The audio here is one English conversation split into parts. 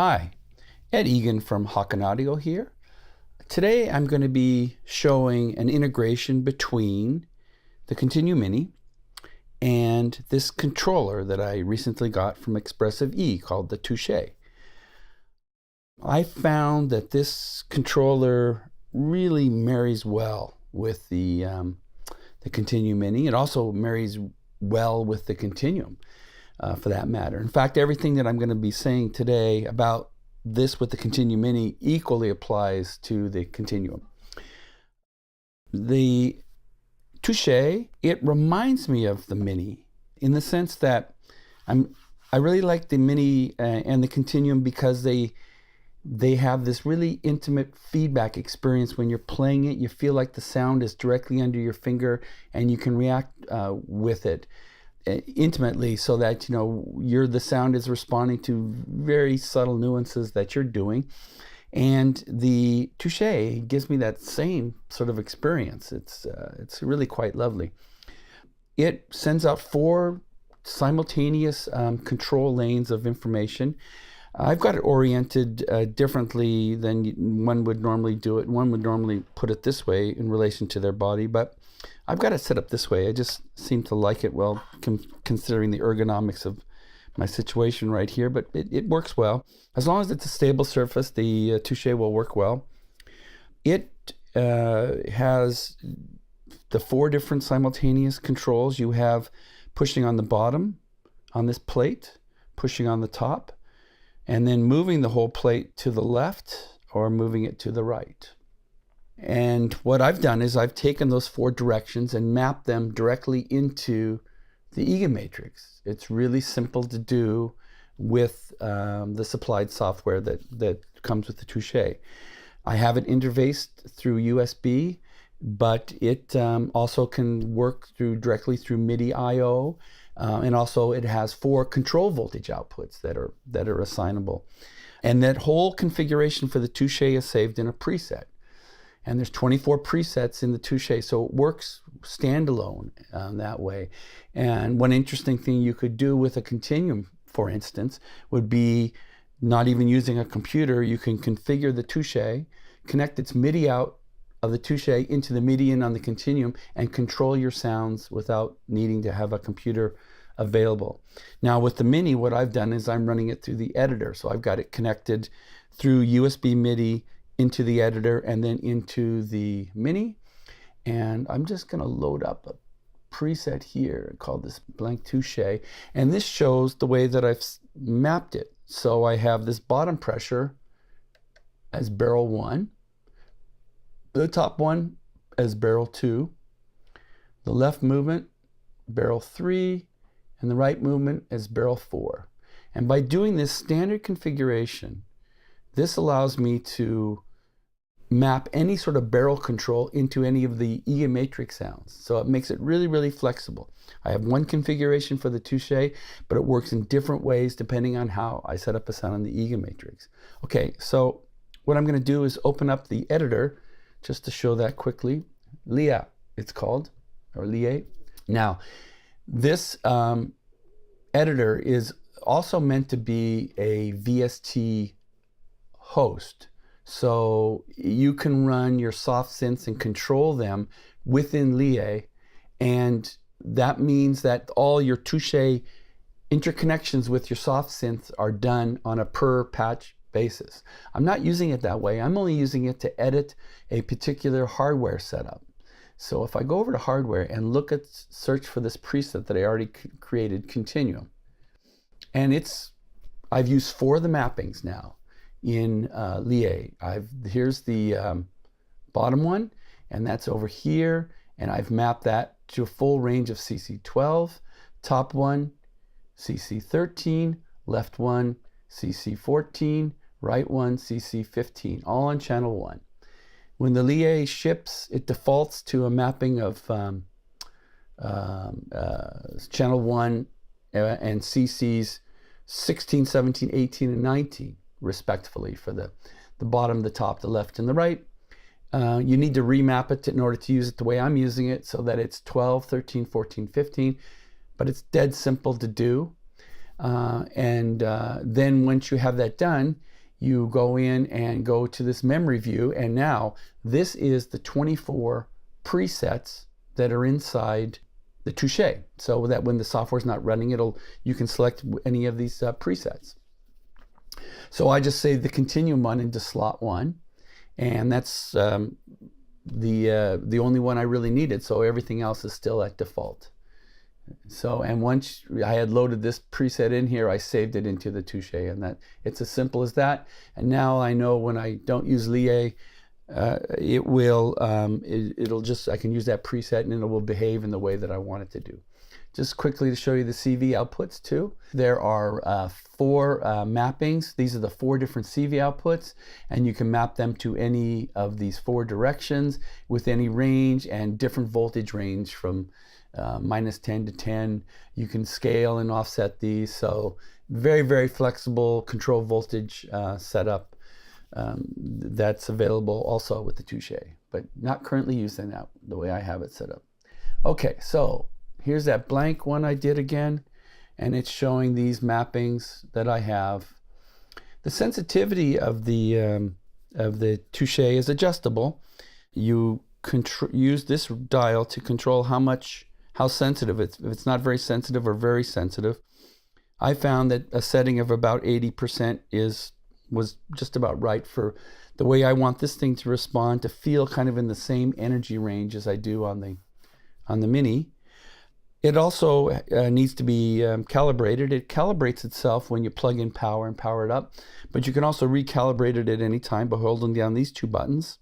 Hi, Ed Egan from Haken Audio here. Today I'm going to be showing an integration between the ContinuuMini and this controller that I recently got from Expressive called the Touche. I found that this controller really marries well with the ContinuuMini. It also marries well with the Continuum. For that matter. In fact, everything that I'm going to be saying today about this with the ContinuuMini equally applies to the Continuum. The Touche, it reminds me of the Mini in the sense that I really like the Mini and the Continuum because they have this really intimate feedback experience. When you're playing it, you feel like the sound is directly under your finger and you can react with it intimately, so that the sound is responding to very subtle nuances that you're doing. And the Touche gives me that same sort of experience. It's really quite lovely. It sends out 4 simultaneous control lanes of information. I've got it oriented differently than one would normally do it. One would normally put it this way in relation to their body, but I've got it set up this way. I just seem to like it well, considering the ergonomics of my situation right here, but it works well. As long as it's a stable surface, the Touche will work well. It has the 4 different simultaneous controls. You have pushing on the bottom on this plate, pushing on the top, and then moving the whole plate to the left or moving it to the right. And what I've done is I've taken those 4 directions and mapped them directly into the EaganMatrix. It's really simple to do with the supplied software that comes with the Touche. I have it interfaced through USB, but it also can work directly through MIDI I/O, and also it has 4 control voltage outputs that are assignable. And that whole configuration for the Touche is saved in a preset. And there's 24 presets in the Touche, so it works standalone that way. And one interesting thing you could do with a Continuum, for instance, would be not even using a computer. You can configure the Touche, connect its MIDI out of the Touche into the MIDI in on the Continuum, and control your sounds without needing to have a computer available. Now with the Mini, what I've done is I'm running it through the editor. So I've got it connected through USB MIDI into the editor and then into the Mini. And I'm just going to load up a preset here called this blank Touche. And this shows the way that I've mapped it. So I have this bottom pressure as barrel 1, the top one as barrel 2, the left movement barrel 3, and the right movement as barrel 4. And by doing this standard configuration, this allows me to map any sort of barrel control into any of the EaganMatrix sounds. So it makes it really, really flexible. I have one configuration for the Touche, but it works in different ways depending on how I set up a sound on the EaganMatrix. Okay, so what I'm going to do is open up the editor just to show that quickly. Lia, it's called, or Lia. Now, this editor is also meant to be a VST host. So you can run your soft synths and control them within Lia, and that means that all your Touche interconnections with your soft synths are done on a per patch basis. I'm not using it that way. I'm only using it to edit a particular hardware setup. So if I go over to hardware and search for this preset that I already created, Continuum, and I've used 4 of the mappings now in Lia. Here's the bottom one, and that's over here, and I've mapped that to a full range of CC12, top one CC13, left one CC14, right one CC15, all on channel 1. When the Lia ships, it defaults to a mapping of channel 1 and CCs 16, 17, 18, and 19, respectively, for the bottom, the top, the left, and the right. You need to remap it in order to use it the way I'm using it, so that it's 12, 13, 14, 15, but it's dead simple to do. Then once you have that done, you go in and go to this memory view, and now this is the 24 presets that are inside the Touché, so that when the software is not running, you can select any of these presets. So I just saved the Continuum one into slot 1, and that's the only one I really needed, so everything else is still at default. So, and once I had loaded this preset in here, I saved it into the Touché, and that it's as simple as that. And now I know when I don't use Lie, it'll just, I can use that preset and it will behave in the way that I want it to do. Just quickly to show you the CV outputs too. There are 4 mappings. These are the 4 different CV outputs, and you can map them to any of these 4 directions with any range and different voltage range from -10 to 10. You can scale and offset these, so very, very flexible control voltage setup that's available also with the Touché, but not currently using that the way I have it set up. Okay, so here's that blank one I did again, and it's showing these mappings that I have. The sensitivity of the Touché is adjustable. You use this dial to control how sensitive if it's not very sensitive or very sensitive. I found that a setting of about 80% was just about right for the way I want this thing to respond, to feel kind of in the same energy range as I do on the Mini. It also needs to be calibrated. It calibrates itself when you plug in power and power it up, but you can also recalibrate it at any time by holding down these 2 buttons.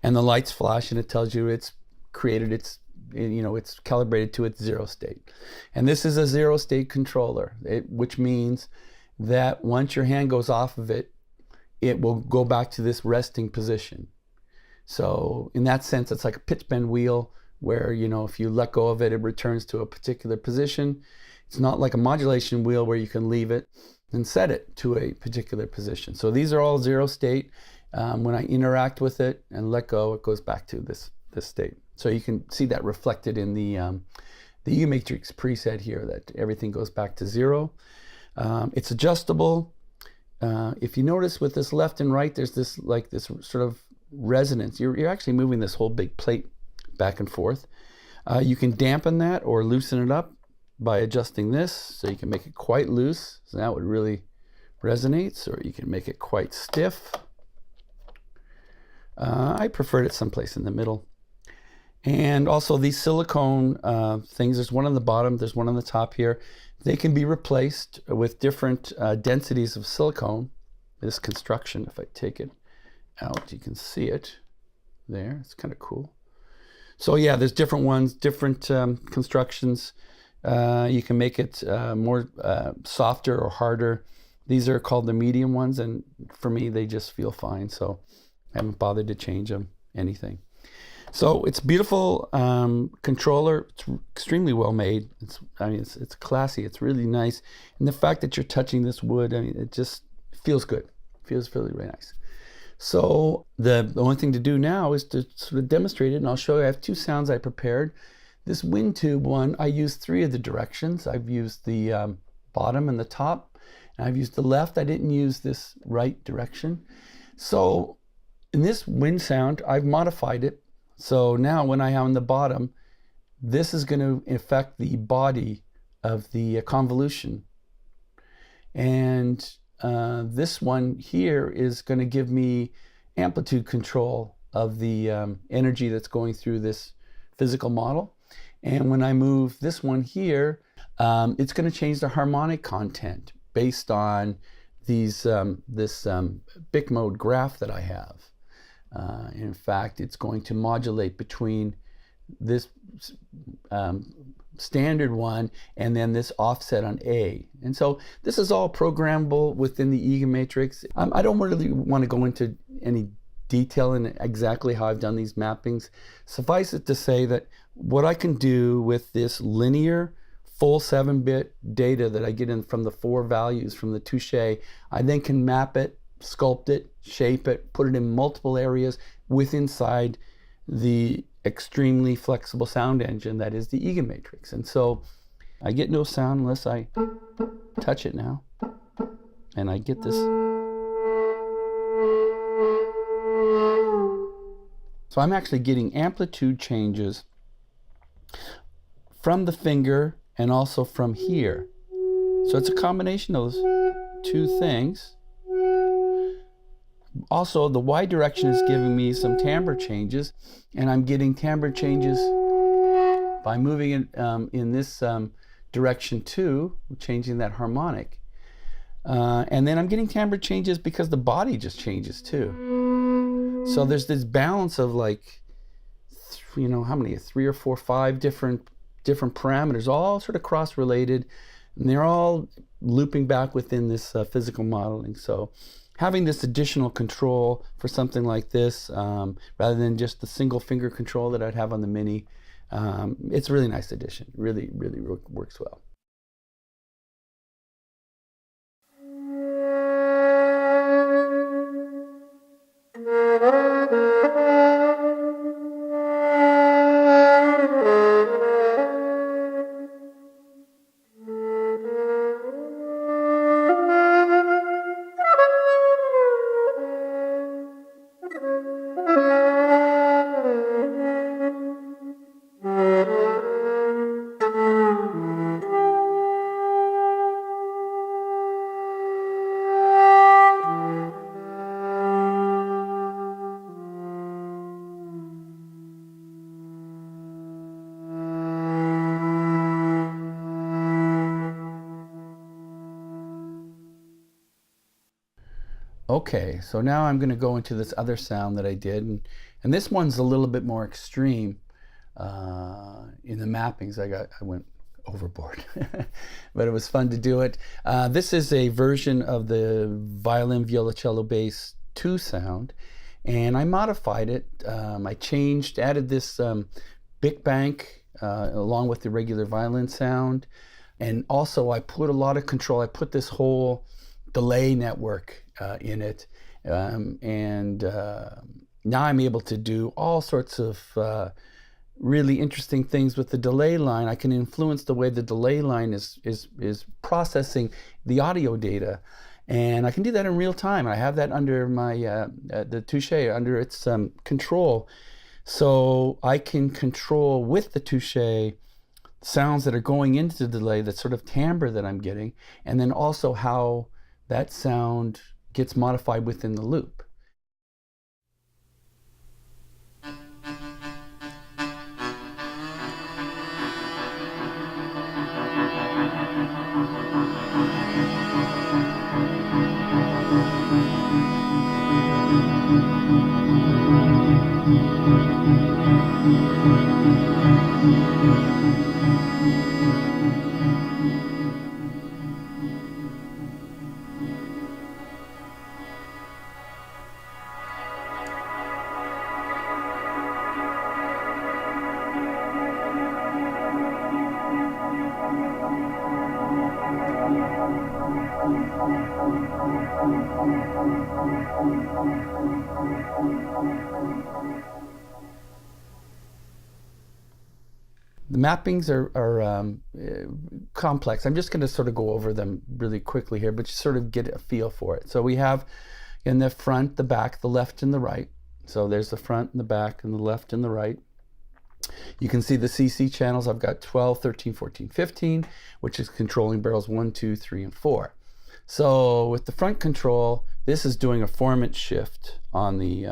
And the lights flash and it tells you it's calibrated to its 0 state. And this is a 0 state controller, which means that once your hand goes off of it, it will go back to this resting position. So in that sense, it's like a pitch bend wheel where, if you let go of it, it returns to a particular position. It's not like a modulation wheel where you can leave it and set it to a particular position. So these are all 0 state. When I interact with it and let go, it goes back to this state. So you can see that reflected in the EaganMatrix preset here, that everything goes back to 0. It's adjustable. If you notice with this left and right, there's this sort of resonance. You're actually moving this whole big plate back and forth. You can dampen that or loosen it up by adjusting this. So you can make it quite loose, so now it really resonates, or you can make it quite stiff. I preferred it someplace in the middle. And also these silicone things, there's one on the bottom, there's one on the top here. They can be replaced with different densities of silicone. This construction, if I take it out, you can see it there. It's kind of cool. So yeah, there's different ones, different constructions. You can make it more softer or harder. These are called the medium ones, and for me, they just feel fine. So I haven't bothered to change them, anything. So it's beautiful controller. It's extremely well made. It's classy. It's really nice. And the fact that you're touching this wood, it just feels good. It feels really, really nice. So the only thing to do now is to sort of demonstrate it, and I'll show you. I have 2 sounds I prepared. This wind tube one, I used 3 of the directions. I've used the bottom and the top, and I've used the left. I didn't use this right direction. So in this wind sound, I've modified it. So now when I am on the bottom, this is going to affect the body of the convolution. And this one here is going to give me amplitude control of the energy that's going through this physical model. And when I move this one here, it's going to change the harmonic content based on this BIC mode graph that I have. In fact, it's going to modulate between this standard one and then this offset on A. And so this is all programmable within the EaganMatrix. I don't really want to go into any detail in exactly how I've done these mappings. Suffice it to say that what I can do with this linear full 7-bit data that I get in from the 4 values from the Touché, I then can map it, sculpt it, shape it, put it in multiple areas inside the extremely flexible sound engine that is the EaganMatrix. And so I get no sound unless I touch it now. And I get this. So I'm actually getting amplitude changes from the finger and also from here. So it's a combination of those two things. Also, the Y direction is giving me some timbre changes, and I'm getting timbre changes by moving it in this direction too, changing that harmonic. And then I'm getting timbre changes because the body just changes too. So there's this balance of like, you know, how many? 3 or 4, 5 different parameters, all sort of cross-related, and they're all looping back within this physical modeling. So having this additional control for something like this, rather than just the single finger control that I'd have on the Mini, it's a really nice addition. Really, really works well. Okay, so now I'm going to go into this other sound that I did, and this one's a little bit more extreme in the mappings. I went overboard, but it was fun to do it. This is a version of the violin, violoncello, bass 2 sound, and I modified it. I added this Big Bank along with the regular violin sound, and also I put a lot of control. I put this whole delay network in it, and now I'm able to do all sorts of really interesting things with the delay line. I can influence the way the delay line is processing the audio data, and I can do that in real time. I have that under my the Touché, under its control, so I can control with the Touché sounds that are going into the delay, that sort of timbre that I'm getting, and then also how that sound gets modified within the loop. The mappings are complex. I'm just going to sort of go over them really quickly here, but just sort of get a feel for it. So we have in the front, the back, the left and the right. So there's the front and the back and the left and the right. You can see the CC channels. I've got 12, 13, 14, 15, which is controlling barrels 1, 2, 3, and 4. So with the front control, this is doing a formant shift on the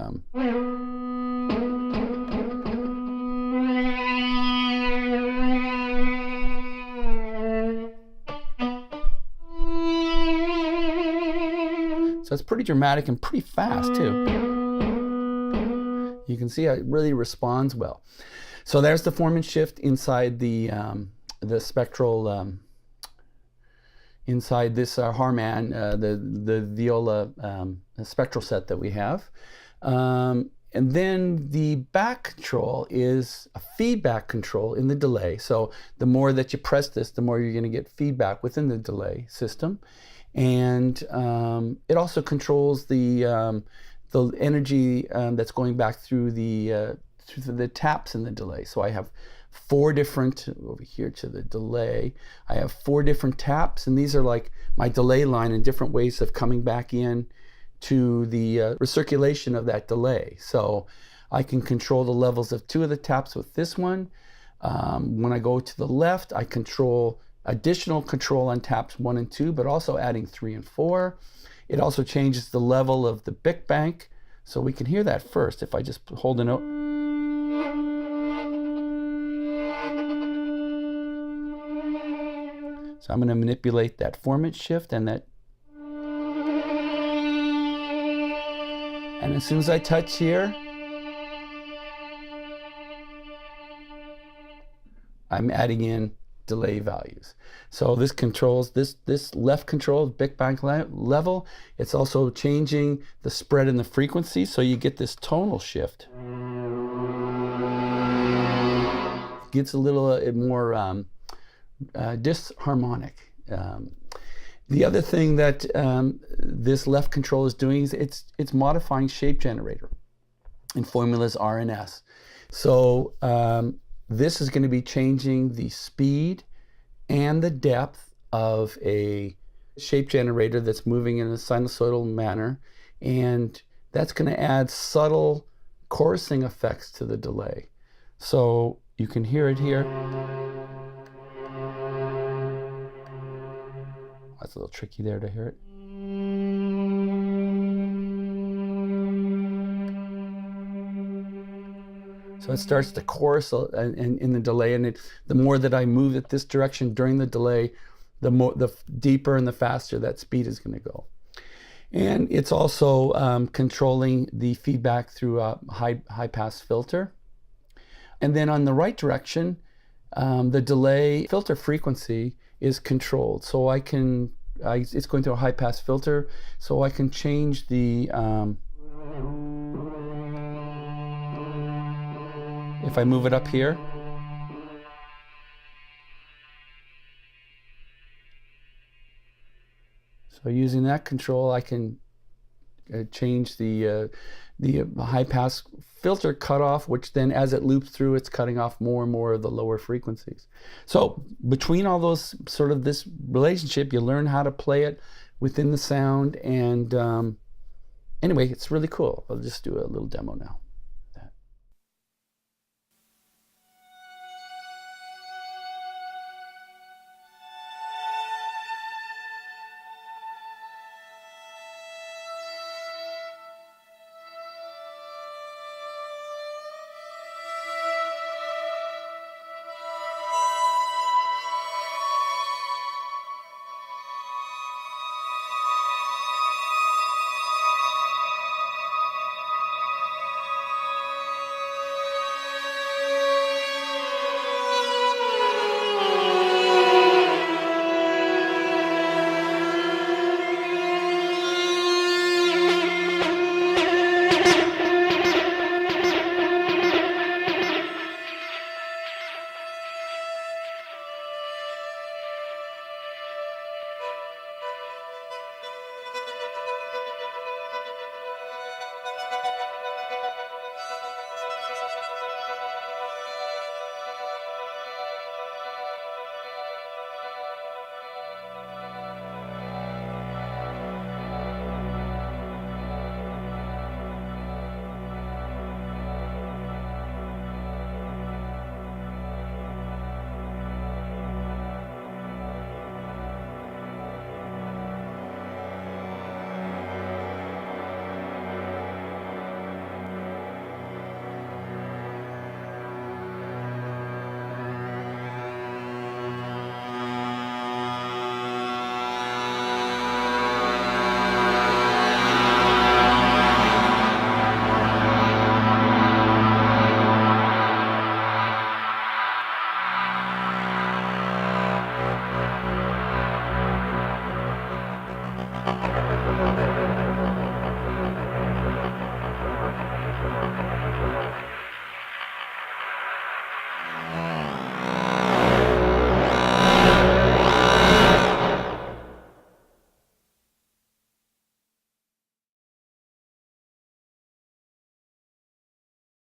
so it's pretty dramatic and pretty fast too. You can see how it really responds well. So there's the formant shift inside the spectral, inside this Harman, the viola spectral set that we have. And then the back control is a feedback control in the delay. So the more that you press this, the more you're going to get feedback within the delay system. And it also controls the energy that's going back through the taps in the delay. So I have 4 different, over here to the delay, I have 4 different taps, and these are like my delay line and different ways of coming back in to the recirculation of that delay. So I can control the levels of 2 of the taps with this one. When I go to the left, I control additional control on taps 1 and 2, but also adding 3 and 4. It also changes the level of the Bic bank, so we can hear that first if I just hold a note. So I'm going to manipulate that formant shift and that. And as soon as I touch here, I'm adding in delay values. So this controls this left control, Bic bank level. It's also changing the spread in the frequency, so you get this tonal shift. It gets a little more disharmonic. The other thing that this left control is doing is it's modifying shape generator in formulas R and S. So this is going to be changing the speed and the depth of a shape generator that's moving in a sinusoidal manner, and that's going to add subtle chorusing effects to the delay. So you can hear it here. That's a little tricky there to hear it. So it starts to chorus in the delay, and the more that I move it this direction during the delay, the deeper and the faster that speed is going to go. And it's also controlling the feedback through a high pass filter. And then on the right direction, the delay filter frequency is controlled. So it's going through a high pass filter, so I can change the if I move it up here, so using that control, I can change the high pass filter cutoff, which then as it loops through, it's cutting off more and more of the lower frequencies. So between all those, sort of this relationship, you learn how to play it within the sound, and anyway, it's really cool. I'll just do a little demo now.